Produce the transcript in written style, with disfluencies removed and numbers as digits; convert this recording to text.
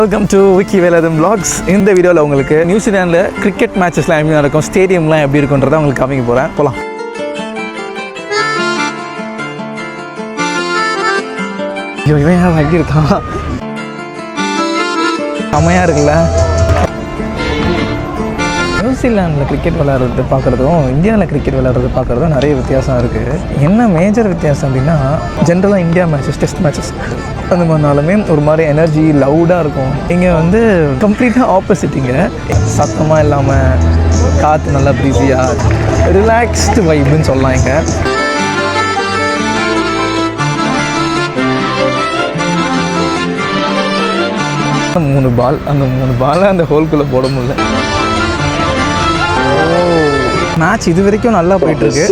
Welcome to Vicky Velayudham vlogs. இந்த வீடியோவில் உங்களுக்கு நியூசிலாண்டில் கிரிக்கெட் மேட்சஸ்லாம் எப்படி நடக்கும், ஸ்டேடியம்லாம் எப்படி இருக்குன்றதை உங்களுக்கு காமிக்க போகிறேன். போகலாம். இவன் யார் அப்படி இருக்கான், செம்மையாக இருக்குல்ல. நியூசிலாண்டில் கிரிக்கெட் விளையாடுறது பார்க்குறதும் இந்தியாவில் கிரிக்கெட் விளையாடுறது பார்க்குறதும் நிறைய வித்தியாசம் இருக்குது. என்ன மேஜர் வித்தியாசம் அப்படின்னா, ஜென்ரலாக இந்தியா மேட்சஸ், டெஸ்ட் மேட்சஸ் அந்த மாதிரினாலுமே ஒரு மாதிரி எனர்ஜி லவுடாக இருக்கும். இங்கே வந்து கம்ப்ளீட்டாக ஆப்போசிட். இங்கே சத்தமாக இல்லாமல் காற்று நல்லா ப்ரீஸியாக ரிலாக்ஸ்டு வைப்புன்னு சொல்லலாம். இங்கே அந்த மூணு பாலை அந்த ஹோல்குள்ளே போட முடியல. மேட்ச் இது வரைக்கும் நல்லா போயிட்டுருக்கு.